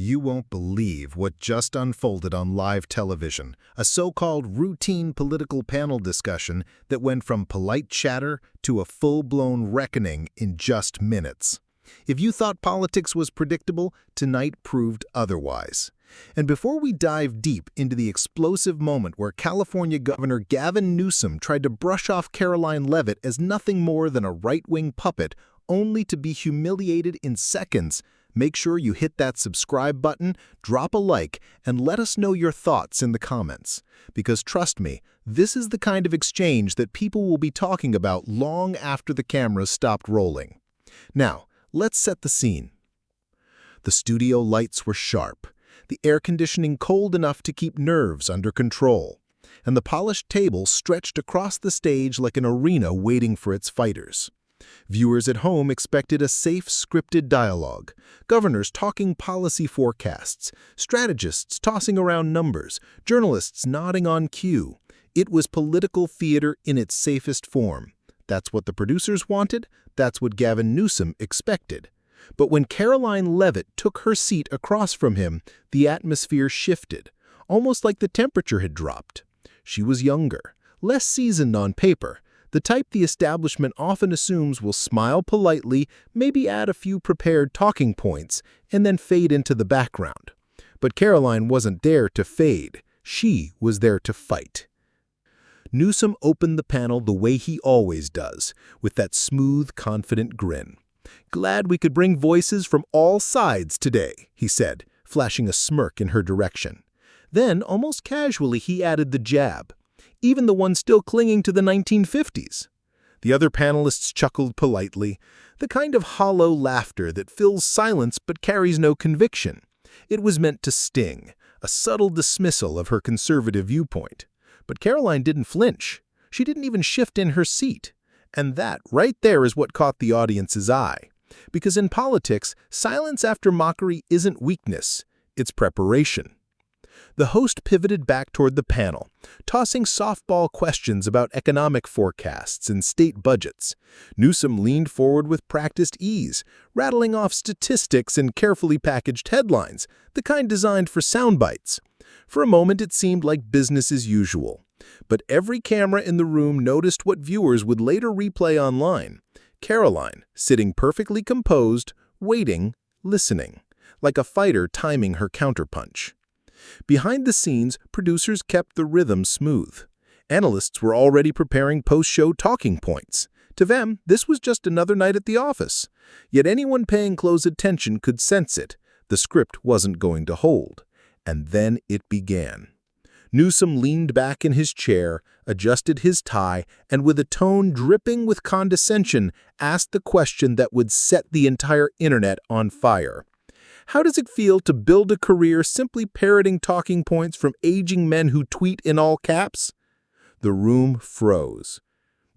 You won't believe what just unfolded on live television, a so-called routine political panel discussion that went from polite chatter to a full-blown reckoning in just minutes. If you thought politics was predictable, tonight proved otherwise. And before we dive deep into the explosive moment where California Governor Gavin Newsom tried to brush off Karoline Leavitt as nothing more than a right-wing puppet, only to be humiliated in seconds, make sure you hit that subscribe button, drop a like, and let us know your thoughts in the comments. Because trust me, this is the kind of exchange that people will be talking about long after the cameras stopped rolling. Now, let's set the scene. The studio lights were sharp, the air conditioning cold enough to keep nerves under control, and the polished table stretched across the stage like an arena waiting for its fighters. Viewers at home expected a safe, scripted dialogue, governors talking policy forecasts, strategists tossing around numbers, journalists nodding on cue. It was political theater in its safest form. That's what the producers wanted, that's what Gavin Newsom expected. But when Karoline Leavitt took her seat across from him, the atmosphere shifted, almost like the temperature had dropped. She was younger, less seasoned on paper, the type the establishment often assumes will smile politely, maybe add a few prepared talking points, and then fade into the background. But Karoline wasn't there to fade. She was there to fight. Newsom opened the panel the way he always does, with that smooth, confident grin. "Glad we could bring voices from all sides today," he said, flashing a smirk in her direction. Then, almost casually, he added the jab. "Even the one still clinging to the 1950s. The other panelists chuckled politely, the kind of hollow laughter that fills silence but carries no conviction. It was meant to sting, a subtle dismissal of her conservative viewpoint. But Karoline didn't flinch. She didn't even shift in her seat. And that, right there, is what caught the audience's eye. Because in politics, silence after mockery isn't weakness, it's preparation. The host pivoted back toward the panel, tossing softball questions about economic forecasts and state budgets. Newsom leaned forward with practiced ease, rattling off statistics and carefully packaged headlines, the kind designed for sound bites. For a moment, it seemed like business as usual. But every camera in the room noticed what viewers would later replay online. Karoline, sitting perfectly composed, waiting, listening, like a fighter timing her counterpunch. Behind the scenes, producers kept the rhythm smooth. Analysts were already preparing post-show talking points. To them, this was just another night at the office. Yet anyone paying close attention could sense it. The script wasn't going to hold. And then it began. Newsom leaned back in his chair, adjusted his tie, and with a tone dripping with condescension, asked the question that would set the entire internet on fire. How does it feel to build a career simply parroting talking points from aging men who tweet in all caps? The room froze.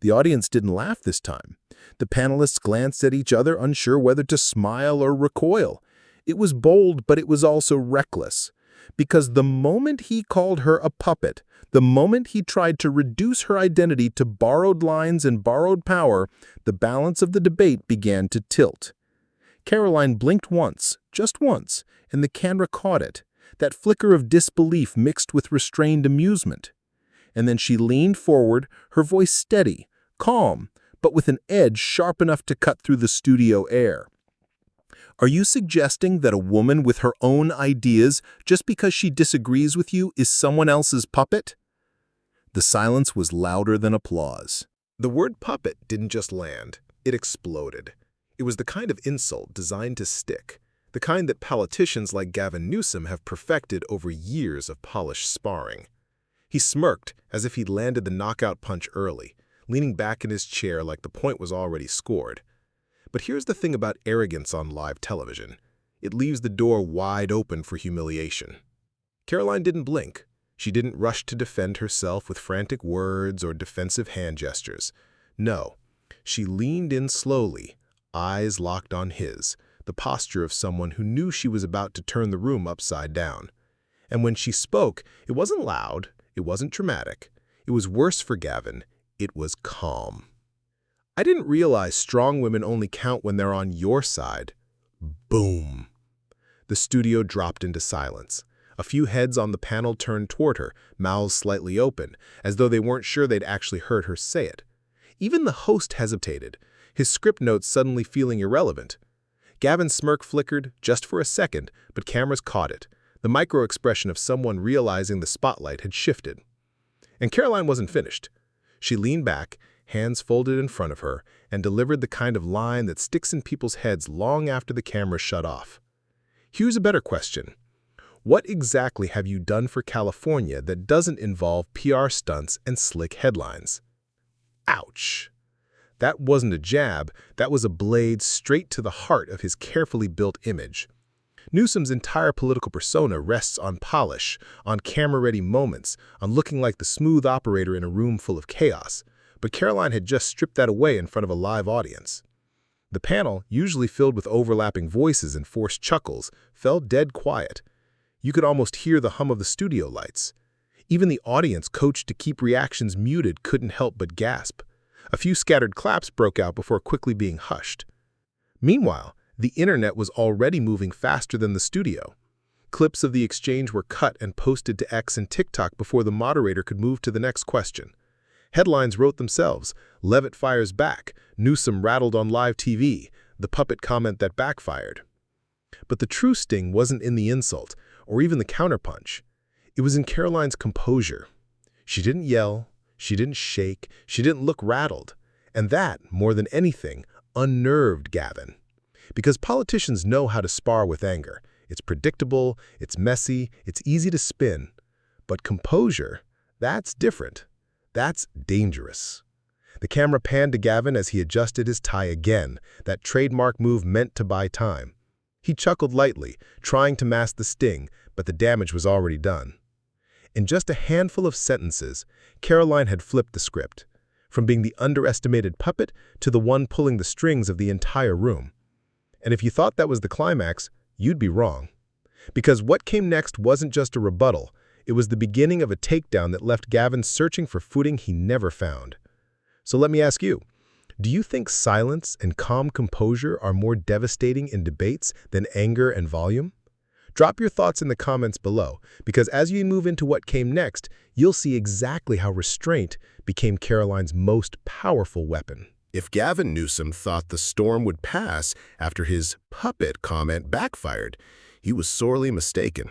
The audience didn't laugh this time. The panelists glanced at each other, unsure whether to smile or recoil. It was bold, but it was also reckless. Because the moment he called her a puppet, the moment he tried to reduce her identity to borrowed lines and borrowed power, the balance of the debate began to tilt. Karoline blinked once, just once, and the camera caught it, that flicker of disbelief mixed with restrained amusement. And then she leaned forward, her voice steady, calm, but with an edge sharp enough to cut through the studio air. "Are you suggesting that a woman with her own ideas, just because she disagrees with you, is someone else's puppet?" The silence was louder than applause. The word puppet didn't just land, it exploded. It was the kind of insult designed to stick, the kind that politicians like Gavin Newsom have perfected over years of polished sparring. He smirked as if he'd landed the knockout punch early, leaning back in his chair like the point was already scored. But here's the thing about arrogance on live television. It leaves the door wide open for humiliation. Karoline didn't blink. She didn't rush to defend herself with frantic words or defensive hand gestures. No, she leaned in slowly, eyes locked on his, the posture of someone who knew she was about to turn the room upside down. And when she spoke, it wasn't loud, it wasn't dramatic. It was worse for Gavin. It was calm. "I didn't realize strong women only count when they're on your side." Boom. The studio dropped into silence. A few heads on the panel turned toward her, mouths slightly open, as though they weren't sure they'd actually heard her say it. Even the host hesitated, his script notes suddenly feeling irrelevant. Gavin's smirk flickered, just for a second, but cameras caught it, the micro-expression of someone realizing the spotlight had shifted. And Karoline wasn't finished. She leaned back, hands folded in front of her, and delivered the kind of line that sticks in people's heads long after the camera shut off. Here's a better question. What exactly have you done for California that doesn't involve PR stunts and slick headlines? Ouch. That wasn't a jab, that was a blade straight to the heart of his carefully built image. Newsom's entire political persona rests on polish, on camera-ready moments, on looking like the smooth operator in a room full of chaos. But Karoline had just stripped that away in front of a live audience. The panel, usually filled with overlapping voices and forced chuckles, fell dead quiet. You could almost hear the hum of the studio lights. Even the audience, coached to keep reactions muted, couldn't help but gasp. A few scattered claps broke out before quickly being hushed. Meanwhile, the internet was already moving faster than the studio. Clips of the exchange were cut and posted to X and TikTok before the moderator could move to the next question. Headlines wrote themselves: Leavitt fires back, Newsom rattled on live TV, the puppet comment that backfired. But the true sting wasn't in the insult, or even the counterpunch. It was in Karoline's composure. She didn't yell, she didn't shake, she didn't look rattled. And that, more than anything, unnerved Gavin. Because politicians know how to spar with anger. It's predictable, it's messy, it's easy to spin. But composure, that's different. That's dangerous. The camera panned to Gavin as he adjusted his tie again, that trademark move meant to buy time. He chuckled lightly, trying to mask the sting, but the damage was already done. In just a handful of sentences, Karoline had flipped the script, from being the underestimated puppet to the one pulling the strings of the entire room. And if you thought that was the climax, you'd be wrong. Because what came next wasn't just a rebuttal, it was the beginning of a takedown that left Gavin searching for footing he never found. So let me ask you, do you think silence and calm composure are more devastating in debates than anger and volume? Drop your thoughts in the comments below, because as you move into what came next, you'll see exactly how restraint became Karoline's most powerful weapon. If Gavin Newsom thought the storm would pass after his puppet comment backfired, he was sorely mistaken.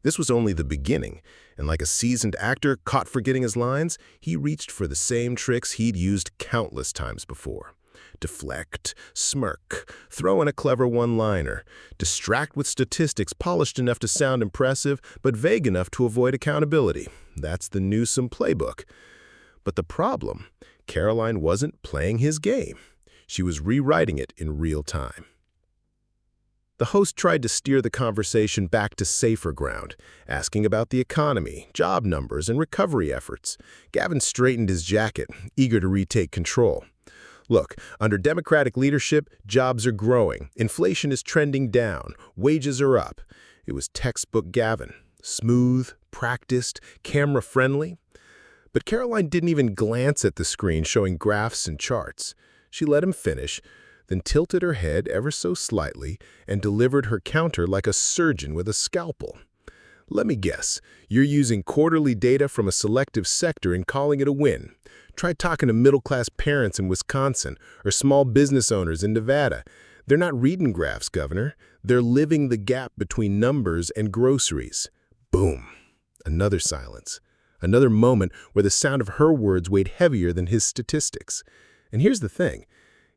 This was only the beginning, and like a seasoned actor caught forgetting his lines, he reached for the same tricks he'd used countless times before. Deflect, smirk, throw in a clever one-liner, distract with statistics polished enough to sound impressive but vague enough to avoid accountability. That's the Newsom playbook. But the problem, Karoline wasn't playing his game. She was rewriting it in real time. The host tried to steer the conversation back to safer ground, asking about the economy, job numbers, and recovery efforts. Gavin straightened his jacket, eager to retake control. Look, under Democratic leadership, jobs are growing, inflation is trending down, wages are up. It was textbook Gavin, smooth, practiced, camera-friendly. But Karoline didn't even glance at the screen showing graphs and charts. She let him finish, then tilted her head ever so slightly and delivered her counter like a surgeon with a scalpel. Let me guess, you're using quarterly data from a selective sector and calling it a win. Try talking to middle-class parents in Wisconsin or small business owners in Nevada. They're not reading graphs, Governor. They're living the gap between numbers and groceries. Boom. Another silence. Another moment where the sound of her words weighed heavier than his statistics. And here's the thing.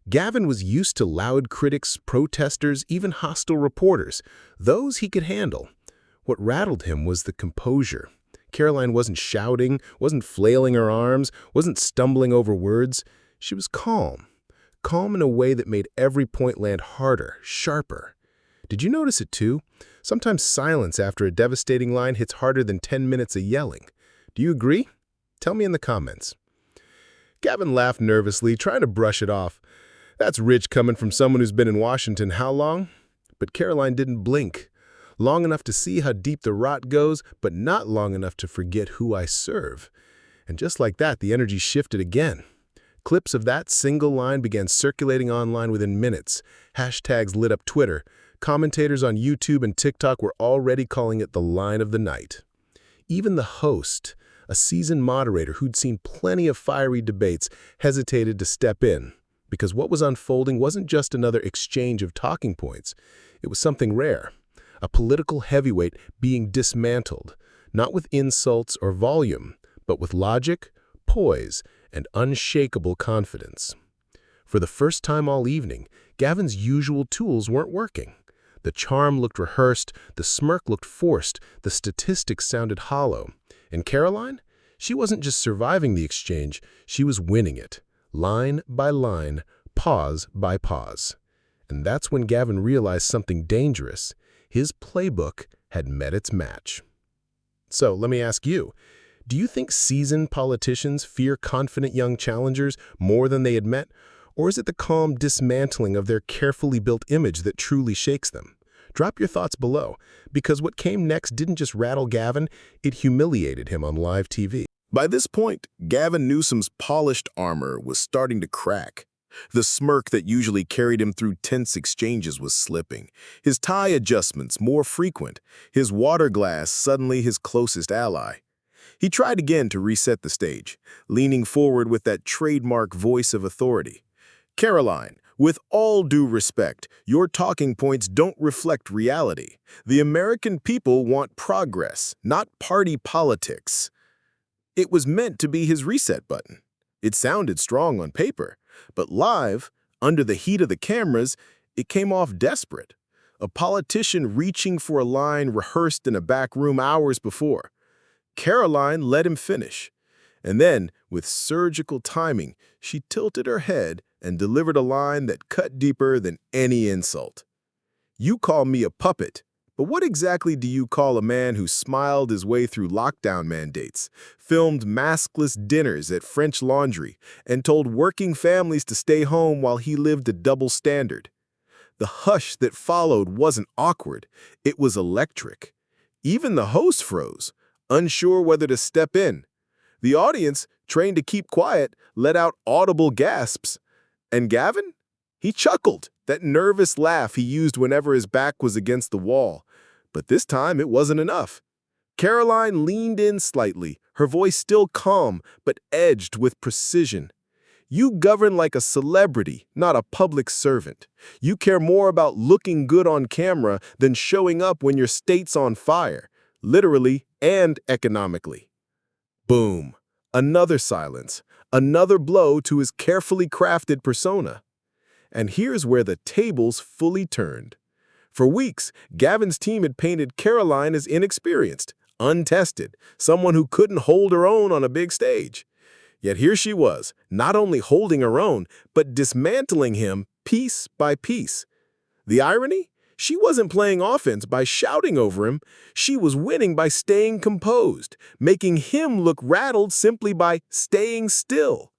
Gavin was used to loud critics, protesters, even hostile reporters. Those he could handle. What rattled him was the composure. Karoline wasn't shouting, wasn't flailing her arms, wasn't stumbling over words. She was calm. Calm in a way that made every point land harder, sharper. Did you notice it too? Sometimes silence after a devastating line hits harder than 10 minutes of yelling. Do you agree? Tell me in the comments. Gavin laughed nervously, trying to brush it off. That's rich coming from someone who's been in Washington how long? But Karoline didn't blink. Long enough to see how deep the rot goes, but not long enough to forget who I serve. And just like that, the energy shifted again. Clips of that single line began circulating online within minutes. Hashtags lit up Twitter. Commentators on YouTube and TikTok were already calling it the line of the night. Even the host, a seasoned moderator who'd seen plenty of fiery debates, hesitated to step in, because what was unfolding wasn't just another exchange of talking points. It was something rare, a political heavyweight being dismantled, not with insults or volume, but with logic, poise, and unshakable confidence. For the first time all evening, Gavin's usual tools weren't working. The charm looked rehearsed, the smirk looked forced, the statistics sounded hollow. And Karoline? She wasn't just surviving the exchange, she was winning it, line by line, pause by pause. And that's when Gavin realized something dangerous. His playbook had met its match. So let me ask you, do you think seasoned politicians fear confident young challengers more than they admit? Or is it the calm dismantling of their carefully built image that truly shakes them? Drop your thoughts below, because what came next didn't just rattle Gavin, it humiliated him on live TV. By this point, Gavin Newsom's polished armor was starting to crack. The smirk that usually carried him through tense exchanges was slipping, his tie adjustments more frequent, his water glass suddenly his closest ally. He tried again to reset the stage, leaning forward with that trademark voice of authority. Karoline, with all due respect, your talking points don't reflect reality. The American people want progress, not party politics. It was meant to be his reset button. It sounded strong on paper, but live, under the heat of the cameras, it came off desperate. A politician reaching for a line rehearsed in a back room hours before. Karoline let him finish. And then, with surgical timing, she tilted her head and delivered a line that cut deeper than any insult. You call me a puppet, but what exactly do you call a man who smiled his way through lockdown mandates, filmed maskless dinners at French Laundry, and told working families to stay home while he lived a double standard? The hush that followed wasn't awkward, it was electric. Even the host froze, unsure whether to step in. The audience, trained to keep quiet, let out audible gasps. And Gavin? He chuckled, that nervous laugh he used whenever his back was against the wall. But this time it wasn't enough. Karoline leaned in slightly, her voice still calm, but edged with precision. You govern like a celebrity, not a public servant. You care more about looking good on camera than showing up when your state's on fire, literally and economically. Boom. Another silence, another blow to his carefully crafted persona. And here's where the tables fully turned. For weeks, Gavin's team had painted Karoline as inexperienced, untested, someone who couldn't hold her own on a big stage. Yet here she was, not only holding her own, but dismantling him piece by piece. The irony? She wasn't playing offense by shouting over him. She was winning by staying composed, making him look rattled simply by staying still.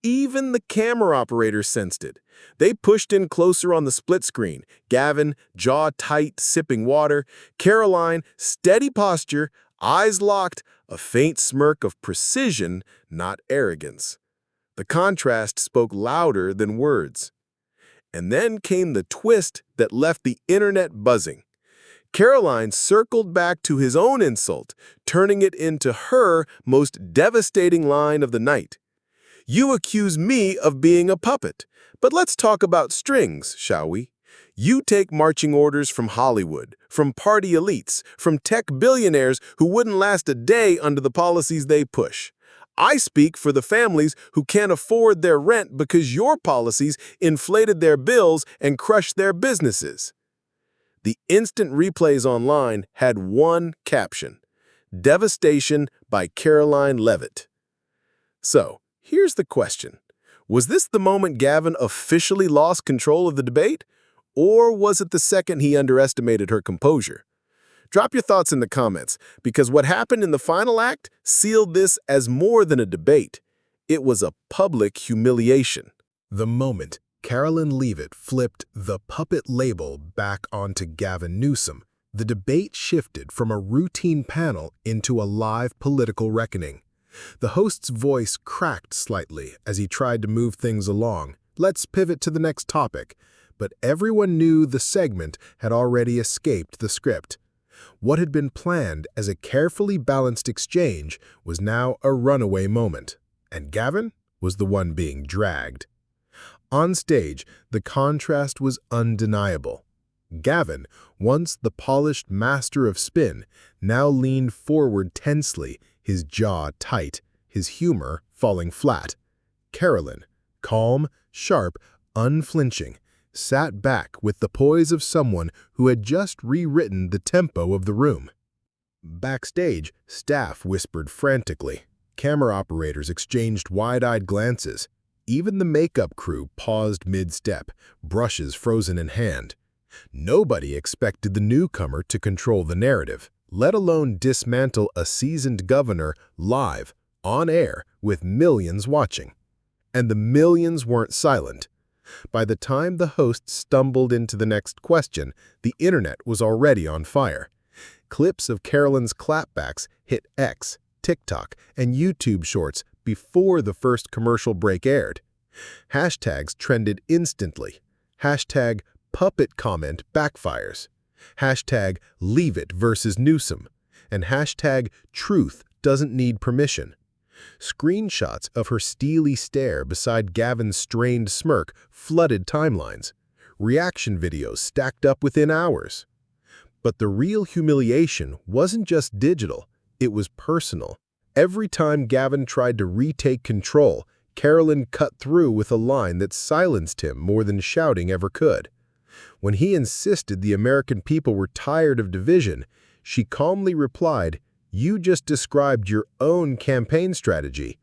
Even the camera operators sensed it. They pushed in closer on the split screen. Gavin, jaw tight, sipping water. Karoline, steady posture, eyes locked, a faint smirk of precision, not arrogance. The contrast spoke louder than words. And then came the twist that left the internet buzzing. Karoline circled back to his own insult, turning it into her most devastating line of the night. You accuse me of being a puppet, but let's talk about strings, shall we? You take marching orders from Hollywood, from party elites, from tech billionaires who wouldn't last a day under the policies they push. I speak for the families who can't afford their rent because your policies inflated their bills and crushed their businesses. The instant replays online had one caption: Devastation by Karoline Leavitt. So, here's the question. Was this the moment Gavin officially lost control of the debate? Or was it the second he underestimated her composure? Drop your thoughts in the comments, because what happened in the final act sealed this as more than a debate. It was a public humiliation. The moment Karoline Leavitt flipped the puppet label back onto Gavin Newsom, the debate shifted from a routine panel into a live political reckoning. The host's voice cracked slightly as he tried to move things along. Let's pivot to the next topic. but everyone knew the segment had already escaped the script. What had been planned as a carefully balanced exchange was now a runaway moment, and Gavin was the one being dragged. On stage, the contrast was undeniable. Gavin, once the polished master of spin, now leaned forward tensely, his jaw tight, his humor falling flat. Karoline, calm, sharp, unflinching, sat back with the poise of someone who had just rewritten the tempo of the room. Backstage, staff whispered frantically. Camera operators exchanged wide-eyed glances. Even the makeup crew paused mid-step, brushes frozen in hand. Nobody expected the newcomer to control the narrative, let alone dismantle a seasoned governor live, on air, with millions watching. And the millions weren't silent. By the time the host stumbled into the next question, the internet was already on fire. Clips of Karoline's clapbacks hit X, TikTok, and YouTube Shorts before the first commercial break aired. Hashtags trended instantly. Hashtag puppet comment backfires. Hashtag Leavitt versus Newsom. And hashtag truth doesn't need permission. Screenshots of her steely stare beside Gavin's strained smirk flooded timelines. Reaction videos stacked up within hours. But the real humiliation wasn't just digital, it was personal. Every time Gavin tried to retake control, Karoline cut through with a line that silenced him more than shouting ever could. When he insisted the American people were tired of division, she calmly replied, "You just described your own campaign strategy."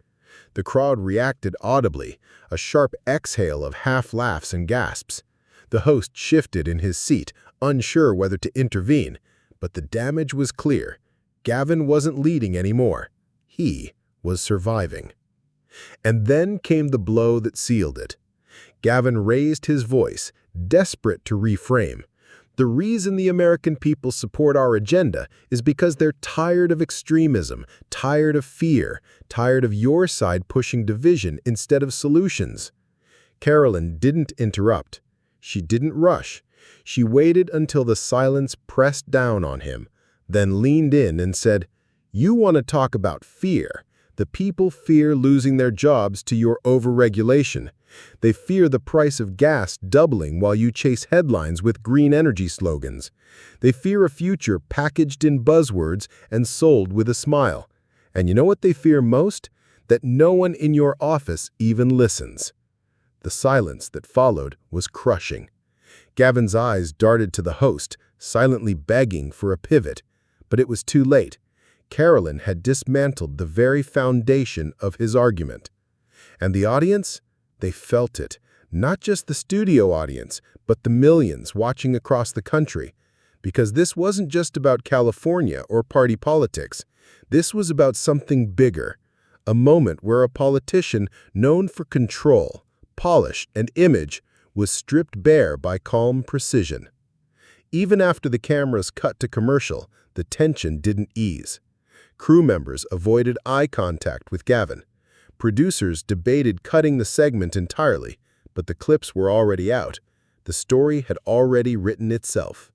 The crowd reacted audibly, a sharp exhale of half-laughs and gasps. The host shifted in his seat, unsure whether to intervene, but the damage was clear. Gavin wasn't leading anymore. He was surviving. And then came the blow that sealed it. Gavin raised his voice, desperate to reframe. The reason the American people support our agenda is because they're tired of extremism, tired of fear, tired of your side pushing division instead of solutions. Karoline didn't interrupt. She didn't rush. She waited until the silence pressed down on him, then leaned in and said, "You want to talk about fear. The people fear losing their jobs to your overregulation. They fear the price of gas doubling while you chase headlines with green energy slogans. They fear a future packaged in buzzwords and sold with a smile. And you know what they fear most? That no one in your office even listens." The silence that followed was crushing. Gavin's eyes darted to the host, silently begging for a pivot. But it was too late. Karoline had dismantled the very foundation of his argument. And the audience? They felt it. Not just the studio audience, but the millions watching across the country. Because this wasn't just about California or party politics. This was about something bigger. A moment where a politician known for control, polish, and image was stripped bare by calm precision. Even after the cameras cut to commercial, the tension didn't ease. Crew members avoided eye contact with Gavin. Producers debated cutting the segment entirely, but the clips were already out. The story had already written itself.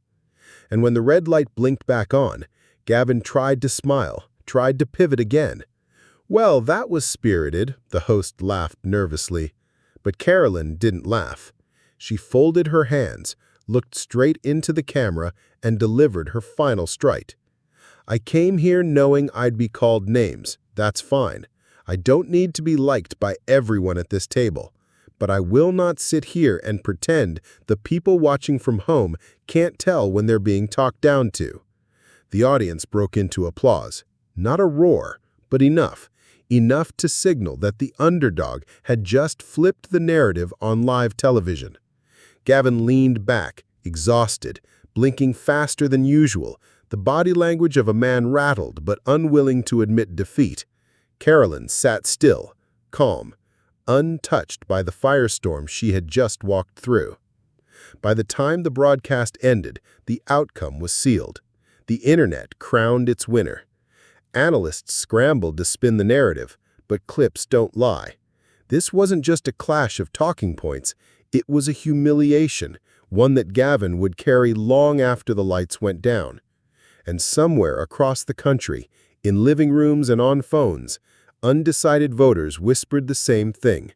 And when the red light blinked back on, Gavin tried to smile, tried to pivot again. "Well, that was spirited," the host laughed nervously. But Karoline didn't laugh. She folded her hands, looked straight into the camera, and delivered her final strike. "I came here knowing I'd be called names. That's fine. I don't need to be liked by everyone at this table. But I will not sit here and pretend the people watching from home can't tell when they're being talked down to." The audience broke into applause. Not a roar, but enough. Enough to signal that the underdog had just flipped the narrative on live television. Gavin leaned back, exhausted, blinking faster than usual, the body language of a man rattled but unwilling to admit defeat. Karoline sat still, calm, untouched by the firestorm she had just walked through. By the time the broadcast ended, the outcome was sealed. The internet crowned its winner. Analysts scrambled to spin the narrative, but clips don't lie. This wasn't just a clash of talking points, it was a humiliation, one that Gavin would carry long after the lights went down. And somewhere across the country, in living rooms and on phones, undecided voters whispered the same thing.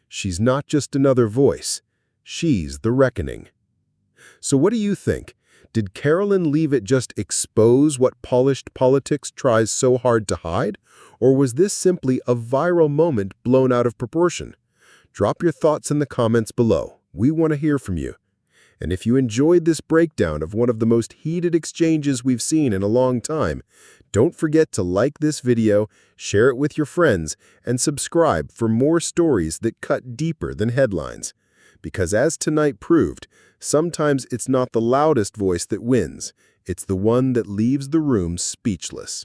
She's not just another voice. She's the reckoning. So what do you think? Did Karoline Leavitt just expose what polished politics tries so hard to hide? Or was this simply a viral moment blown out of proportion? Drop your thoughts in the comments below. We want to hear from you. And if you enjoyed this breakdown of one of the most heated exchanges we've seen in a long time, don't forget to like this video, share it with your friends, and subscribe for more stories that cut deeper than headlines. Because as tonight proved, sometimes it's not the loudest voice that wins, it's the one that leaves the room speechless.